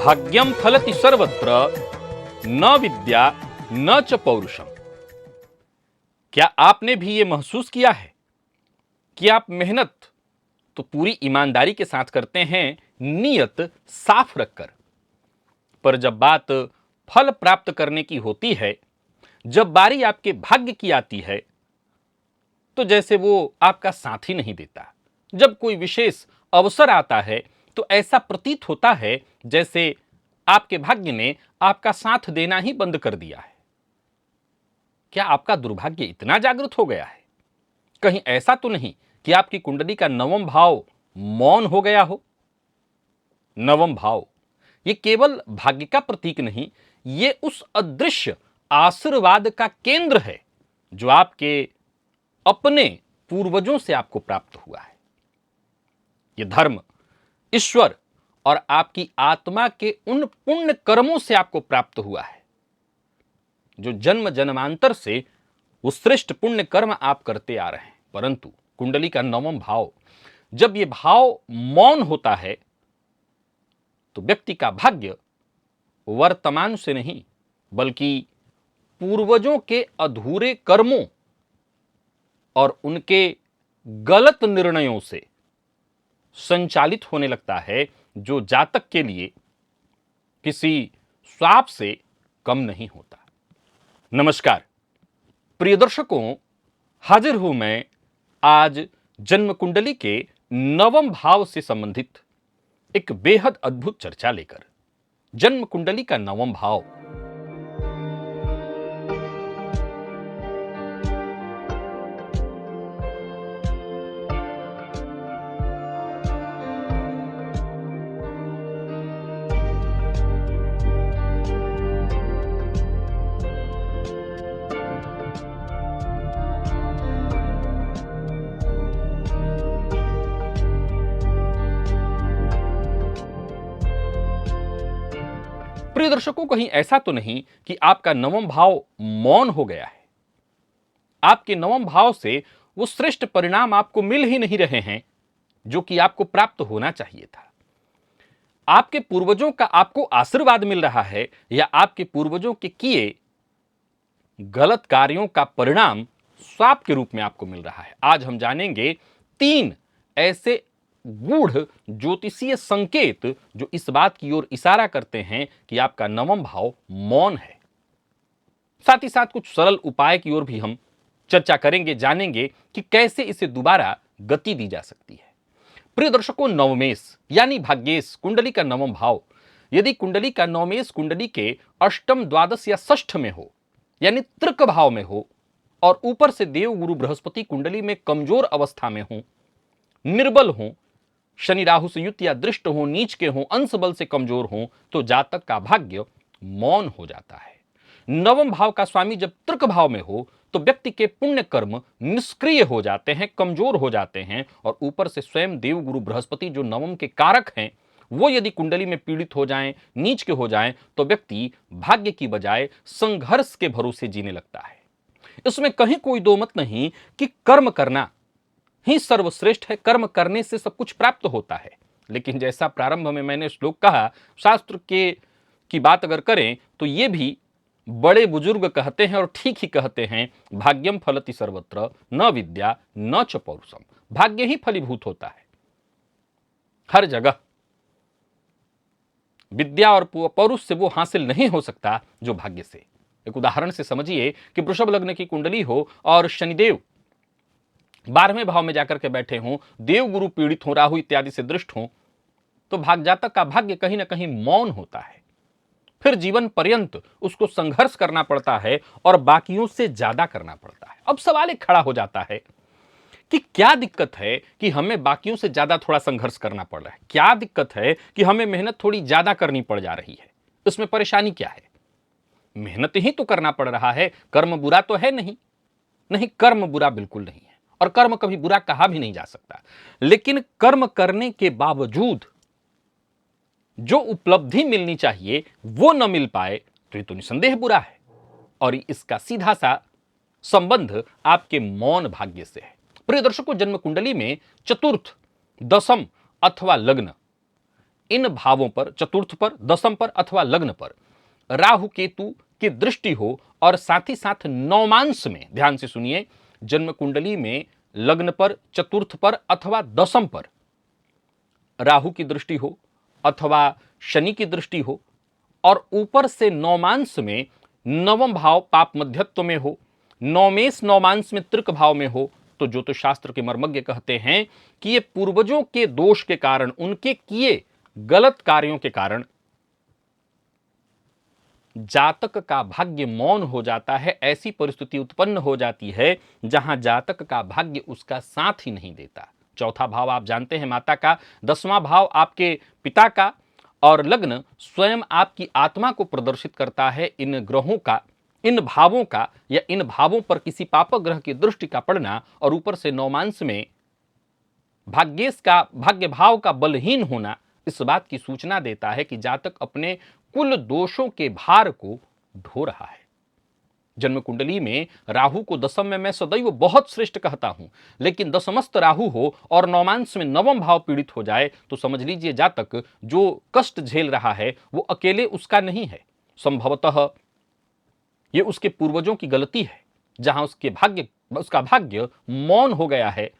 भाग्यम फलति सर्वत्र न विद्या न च पौरुषम। क्या आपने भी ये महसूस किया है कि आप मेहनत तो पूरी ईमानदारी के साथ करते हैं, नीयत साफ रखकर, पर जब बात फल प्राप्त करने की होती है, जब बारी आपके भाग्य की आती है, तो जैसे वो आपका साथ ही नहीं देता। जब कोई विशेष अवसर आता है तो ऐसा प्रतीत होता है जैसे आपके भाग्य ने आपका साथ देना ही बंद कर दिया है। क्या आपका दुर्भाग्य इतना जागृत हो गया है? कहीं ऐसा तो नहीं कि आपकी कुंडली का नवम भाव मौन हो गया हो? नवम भाव ये केवल भाग्य का प्रतीक नहीं, ये उस अदृश्य आशीर्वाद का केंद्र है जो आपके अपने पूर्वजों से आपको प्राप्त हुआ है। ये धर्म, ईश्वर और आपकी आत्मा के उन पुण्य कर्मों से आपको प्राप्त हुआ है जो जन्म जन्मांतर से वो श्रेष्ठ पुण्य कर्म आप करते आ रहे हैं। परंतु कुंडली का नवम भाव, जब ये भाव मौन होता है तो व्यक्ति का भाग्य वर्तमान से नहीं बल्कि पूर्वजों के अधूरे कर्मों और उनके गलत निर्णयों से संचालित होने लगता है, जो जातक के लिए किसी श्राप से कम नहीं होता। नमस्कार प्रिय दर्शकों, हाजिर हूं मैं आज जन्म कुंडली के नवम भाव से संबंधित एक बेहद अद्भुत चर्चा लेकर। जन्म कुंडली का नवम भाव प्रिय दर्शकों, कहीं ऐसा तो नहीं कि आपका नवम भाव मौन हो गया है। आपके नवम भाव से वो श्रेष्ठ परिणाम आपको मिल ही नहीं रहे हैं जो कि आपको प्राप्त होना चाहिए था। आपके पूर्वजों का आपको आशीर्वाद मिल रहा है या आपके पूर्वजों के किए गलत कार्यों का परिणाम श्राप के रूप में आपको मिल रहा है। आज हम जानेंगे 3 ऐसे गूढ़ ज्योतिषीय संकेत जो इस बात की ओर इशारा करते हैं कि आपका नवम भाव मौन है। साथ ही साथ कुछ सरल उपाय की ओर भी हम चर्चा करेंगे, जानेंगे कि कैसे इसे दोबारा गति दी जा सकती है। प्रिय दर्शकों, नवमेश यानी भाग्येश कुंडली का नवम भाव, यदि कुंडली का नवमेश कुंडली के अष्टम, द्वादश या षष्ठ में हो, यानी तृक भाव में हो, और ऊपर से देव गुरु बृहस्पति कुंडली में कमजोर अवस्था में हो, निर्बल हो, शनि राहु से युक्त या दृष्ट हो, नीच के हो, अंश बल से कमजोर हो, तो जातक का भाग्य मौन हो जाता है। नवम भाव का स्वामी जब तृक भाव में हो तो व्यक्ति के पुण्य कर्म निष्क्रिय हो जाते हैं, कमजोर हो जाते हैं, और ऊपर से स्वयं देव गुरु बृहस्पति जो नवम के कारक हैं, वो यदि कुंडली में पीड़ित हो जाएं, नीच के हो जाएं, तो व्यक्ति भाग्य की बजाय संघर्ष के भरोसे जीने लगता है। इसमें कहीं कोई दो मत नहीं कि कर्म करना ही सर्वश्रेष्ठ है, कर्म करने से सब कुछ प्राप्त होता है। लेकिन जैसा प्रारंभ में मैंने श्लोक कहा, शास्त्र के की बात अगर करें तो ये भी बड़े बुजुर्ग कहते हैं और ठीक ही कहते हैं, भाग्यम फलति सर्वत्र न विद्या न च पौरुषम। भाग्य ही फलीभूत होता है हर जगह, विद्या और पौरुष से वो हासिल नहीं हो सकता जो भाग्य से। एक उदाहरण से समझिए कि वृषभ लग्न की कुंडली हो और शनिदेव 12वें भाव में जाकर के बैठे हों, देव गुरु पीड़ित हो, राहु इत्यादि से दृष्ट हों, तो भाग जातक का भाग्य कहीं ना कहीं मौन होता है। फिर जीवन पर्यंत उसको संघर्ष करना पड़ता है और बाकियों से ज्यादा करना पड़ता है। अब सवाल एक खड़ा हो जाता है कि क्या दिक्कत है कि हमें बाकियों से ज्यादा थोड़ा संघर्ष करना पड़ रहा है? क्या दिक्कत है कि हमें मेहनत थोड़ी ज्यादा करनी पड़ जा रही है? इसमें परेशानी क्या है? मेहनत ही तो करना पड़ रहा है, कर्म बुरा तो है नहीं। नहीं, कर्म बुरा बिल्कुल नहीं है और कर्म कभी बुरा कहा भी नहीं जा सकता। लेकिन कर्म करने के बावजूद जो उपलब्धि मिलनी चाहिए वो न मिल पाए तो ये तो निसंदेह बुरा है, और इसका सीधा सा संबंध आपके मौन भाग्य से है। प्रिय दर्शकों, जन्म कुंडली में चतुर्थ, दशम अथवा लग्न इन भावों पर, चतुर्थ पर, दसम पर अथवा लग्न पर राहु केतु की दृष्टि हो और साथ ही साथ नवमांश में, ध्यान से सुनिए, जन्म कुंडली में लग्न पर, चतुर्थ पर अथवा दसम पर राहु की दृष्टि हो अथवा शनि की दृष्टि हो और ऊपर से नवमांश में नवम भाव पाप मध्यत्व में हो, नवमेश नवमांश में तृक भाव में हो, तो ज्योतिष शास्त्र के मर्मज्ञ कहते हैं कि ये पूर्वजों के दोष के कारण, उनके किए गलत कार्यों के कारण जातक का भाग्य मौन हो जाता है। ऐसी परिस्थिति उत्पन्न हो जाती है जहां जातक का भाग्य उसका साथ ही नहीं देता। चौथा भाव आप जानते हैं माता का, 10वां भाव आपके पिता का और लग्न स्वयं आपकी आत्मा को प्रदर्शित करता है। इन ग्रहों का, इन भावों का या इन भावों पर किसी पापक ग्रह की दृष्टि का पड़ना और ऊपर से नवमांश में भाग्येश का, भाग्य भाव का बलहीन होना इस बात की सूचना देता है कि जातक अपने कुल दोषों के भार को ढो रहा है। जन्म कुंडली में राहु को दसम में मैं सदैव बहुत श्रेष्ठ कहता हूं, लेकिन दसमस्त राहु हो और नवमांश में नवम भाव पीड़ित हो जाए तो समझ लीजिए जातक जो कष्ट झेल रहा है वो अकेले उसका नहीं है, संभवतः ये उसके पूर्वजों की गलती है, जहां उसका भाग्य मौन हो गया है।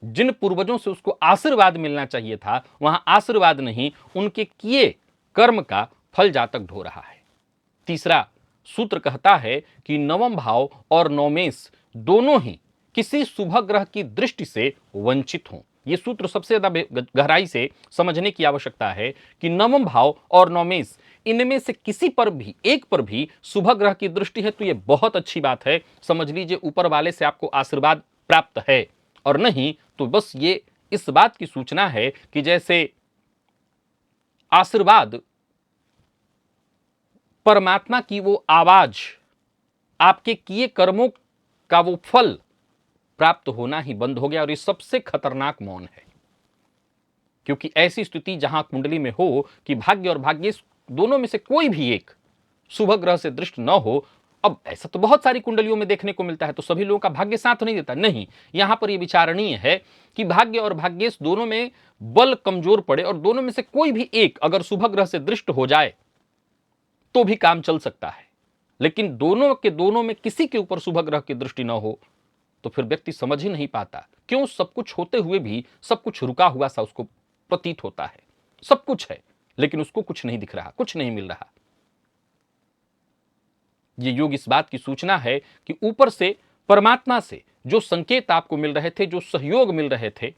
जिन पूर्वजों से उसको आशीर्वाद मिलना चाहिए था वहां आशीर्वाद नहीं, उनके किए कर्म का फल जातक ढो रहा है। तीसरा सूत्र कहता है कि नवम भाव और नवमेश दोनों ही किसी शुभ ग्रह की दृष्टि से वंचित हों। यह सूत्र सबसे ज्यादा गहराई से समझने की आवश्यकता है कि नवम भाव और नवमेश, इनमें से किसी पर भी, एक पर भी शुभ ग्रह की दृष्टि है तो यह बहुत अच्छी बात है। समझ लीजिए ऊपर वाले से आपको आशीर्वाद प्राप्त है, और नहीं तो बस ये इस बात की सूचना है कि जैसे आशीर्वाद, परमात्मा की वो आवाज, आपके किए कर्मों का वो फल प्राप्त होना ही बंद हो गया। और ये सबसे खतरनाक मौन है, क्योंकि ऐसी स्थिति जहां कुंडली में हो कि भाग्य और भाग्येश दोनों में से कोई भी एक शुभ ग्रह से दृष्ट न हो। अब ऐसा तो बहुत सारी कुंडलियों में देखने को मिलता है, तो सभी लोगों का भाग्य साथ नहीं देता, नहीं। यहां पर यह विचारणीय है कि भाग्य और भाग्येश दोनों में बल कमजोर पड़े और दोनों में से कोई भी एक अगर शुभ ग्रह से दृष्ट हो जाए तो भी काम चल सकता है, लेकिन दोनों के दोनों में किसी के ऊपर शुभ ग्रह की दृष्टि न हो तो फिर व्यक्ति समझ ही नहीं पाता क्यों सब कुछ होते हुए भी सब कुछ रुका हुआ सा उसको प्रतीत होता है। सब कुछ है लेकिन उसको कुछ नहीं दिख रहा, कुछ नहीं मिल रहा। ये योग इस बात की सूचना है कि ऊपर से परमात्मा से जो संकेत आपको मिल रहे थे, जो सहयोग मिल रहे थे,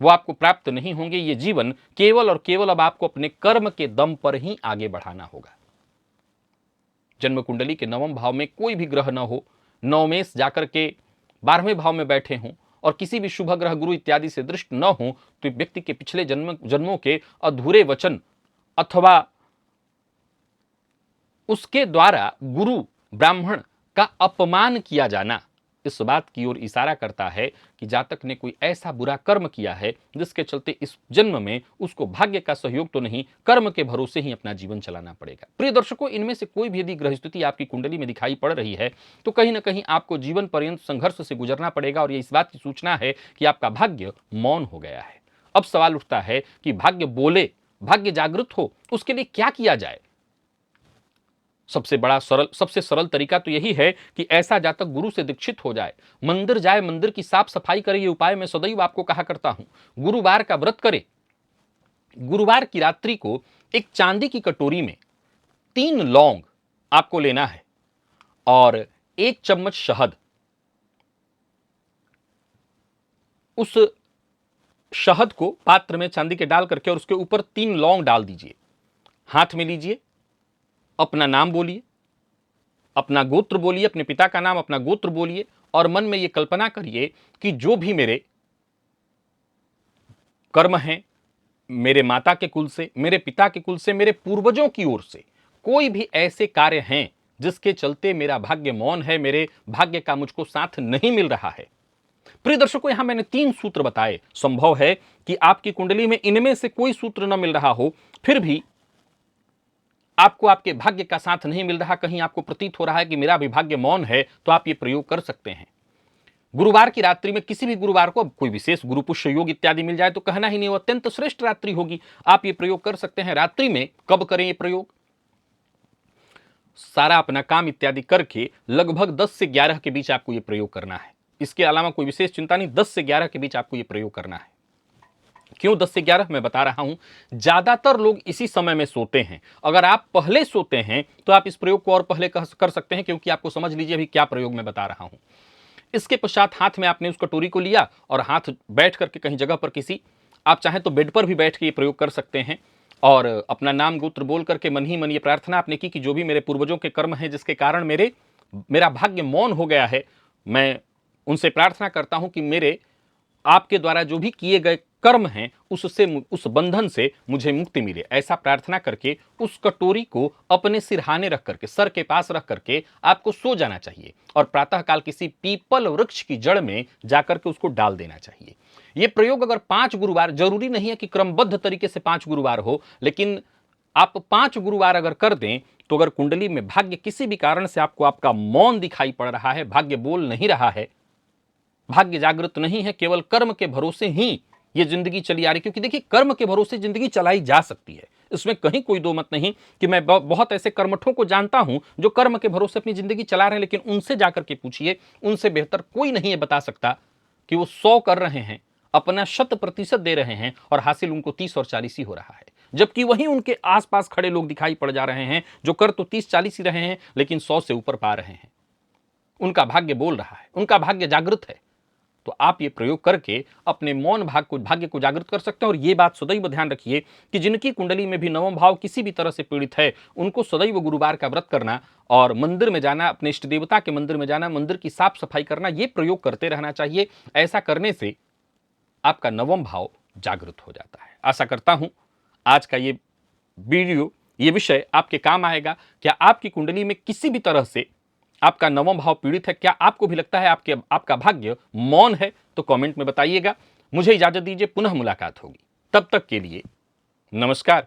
वो आपको प्राप्त नहीं होंगे। ये जीवन केवल और केवल अब आपको अपने कर्म के दम पर ही आगे बढ़ाना होगा। जन्म कुंडली के नवम भाव में कोई भी ग्रह न हो, नवमेश जाकर के 12वें भाव में बैठे हों और किसी भी शुभ ग्रह गुरु इत्यादि से दृष्ट न हो तो व्यक्ति के पिछले जन्मों के अधूरे वचन अथवा उसके द्वारा गुरु ब्राह्मण का अपमान किया जाना इस बात की ओर इशारा करता है कि जातक ने कोई ऐसा बुरा कर्म किया है जिसके चलते इस जन्म में उसको भाग्य का सहयोग तो नहीं, कर्म के भरोसे ही अपना जीवन चलाना पड़ेगा। प्रिय दर्शकों, इनमें से कोई भी यदि ग्रह स्थिति आपकी कुंडली में दिखाई पड़ रही है तो कहीं ना कहीं आपको जीवन पर्यंत संघर्ष से गुजरना पड़ेगा, और यह इस बात की सूचना है कि आपका भाग्य मौन हो गया है। अब सवाल उठता है कि भाग्य बोले, भाग्य जागृत हो, उसके लिए क्या किया जाए। सबसे सरल तरीका तो यही है कि ऐसा जातक गुरु से दीक्षित हो जाए, मंदिर जाए, मंदिर की साफ सफाई करे। ये उपाय मैं सदैव आपको कहा करता हूं। गुरुवार का व्रत करे, गुरुवार की रात्रि को एक चांदी की कटोरी में 3 लौंग आपको लेना है और 1 चम्मच शहद, उस शहद को पात्र में चांदी के डाल करके और उसके ऊपर 3 लौंग डाल दीजिए। हाथ में लीजिए, अपना नाम बोलिए, अपना गोत्र बोलिए, अपने पिता का नाम, अपना गोत्र बोलिए और मन में यह कल्पना करिए कि जो भी मेरे कर्म हैं, मेरे माता के कुल से, मेरे पिता के कुल से, मेरे पूर्वजों की ओर से कोई भी ऐसे कार्य हैं जिसके चलते मेरा भाग्य मौन है, मेरे भाग्य का मुझको साथ नहीं मिल रहा है। प्रिय दर्शकों, यहां मैंने 3 सूत्र बताए। संभव है कि आपकी कुंडली में इनमें से कोई सूत्र न मिल रहा हो, फिर भी आपको आपके भाग्य का साथ नहीं मिल रहा, कहीं आपको प्रतीत हो रहा है कि मेरा भी भाग्य मौन है, तो आप ये प्रयोग कर सकते हैं। गुरुवार की रात्रि में किसी भी गुरुवार को कोई विशेष गुरु पुष्य योग इत्यादि मिल जाए तो कहना ही नहीं, वो अत्यंत श्रेष्ठ रात्रि होगी। आप ये प्रयोग कर सकते हैं। रात्रि में कब करें ये प्रयोग? सारा अपना काम इत्यादि करके लगभग 10 से 11 के बीच आपको ये प्रयोग करना है। इसके अलावा कोई विशेष चिंता नहीं, 10 से 11 के बीच आपको ये प्रयोग करना है। क्यों 10 से 11? मैं बता रहा हूं, ज्यादातर लोग इसी समय में सोते हैं। अगर आप पहले सोते हैं तो आप इस प्रयोग को और पहले कर सकते हैं, क्योंकि आपको समझ लीजिए अभी क्या प्रयोग मैं बता रहा हूं। इसके पश्चात हाथ में आपने उस कटोरी को लिया और हाथ बैठ करके कहीं जगह पर किसी, आप चाहें तो बेड पर भी बैठ के ये प्रयोग कर सकते हैं और अपना नाम गोत्र बोल करके मन ही मन ये प्रार्थना आपने की कि जो भी मेरे पूर्वजों के कर्म हैं जिसके कारण मेरा भाग्य मौन हो गया है, मैं उनसे प्रार्थना करता हूं कि मेरे आपके द्वारा जो भी किए गए कर्म हैं उससे, उस बंधन से मुझे मुक्ति मिले। ऐसा प्रार्थना करके उस कटोरी को अपने सिरहाने रख करके, सर के पास रख करके आपको सो जाना चाहिए और प्रातःकाल किसी पीपल वृक्ष की जड़ में जाकर के उसको डाल देना चाहिए। यह प्रयोग अगर 5 गुरुवार, जरूरी नहीं है कि क्रमबद्ध तरीके से 5 गुरुवार हो, लेकिन आप 5 गुरुवार अगर कर दें तो अगर कुंडली में भाग्य किसी भी कारण से आपको आपका मौन दिखाई पड़ रहा है, भाग्य बोल नहीं रहा है, भाग्य जागृत नहीं है, केवल कर्म के भरोसे ही ये जिंदगी चली आ रही, क्योंकि देखिए कर्म के भरोसे जिंदगी चलाई जा सकती है, इसमें कहीं कोई दो मत नहीं कि मैं बहुत ऐसे कर्मठों को जानता हूं जो कर्म के भरोसे अपनी जिंदगी चला रहे हैं, लेकिन उनसे जाकर के पूछिए, उनसे बेहतर कोई नहीं है बता सकता कि वो 100 कर रहे हैं, अपना 100% दे रहे हैं और हासिल उनको 30 और 40 ही हो रहा है, जबकि वहीं उनके आसपास खड़े लोग दिखाई पड़ जा रहे हैं जो कर तो 30-40 ही रहे हैं लेकिन 100 से ऊपर पा रहे हैं। उनका भाग्य बोल रहा है, उनका भाग्य जागृत है। तो आप ये प्रयोग करके अपने मौन भाग्य को जागृत कर सकते हैं। और ये बात सदैव ध्यान रखिए कि जिनकी कुंडली में भी नवम भाव किसी भी तरह से पीड़ित है, उनको सदैव गुरुवार का व्रत करना और मंदिर में जाना, अपने इष्ट देवता के मंदिर में जाना, मंदिर की साफ सफाई करना, ये प्रयोग करते रहना चाहिए। ऐसा करने से आपका नवम भाव जागृत हो जाता है। आशा करता हूं आज का ये वीडियो, ये विषय आपके काम आएगा। क्या आपकी कुंडली में किसी भी तरह से आपका नवम भाव पीड़ित है? क्या आपको भी लगता है आपका भाग्य मौन है? तो कमेंट में बताइएगा। मुझे इजाजत दीजिए, पुनः मुलाकात होगी। तब तक के लिए नमस्कार।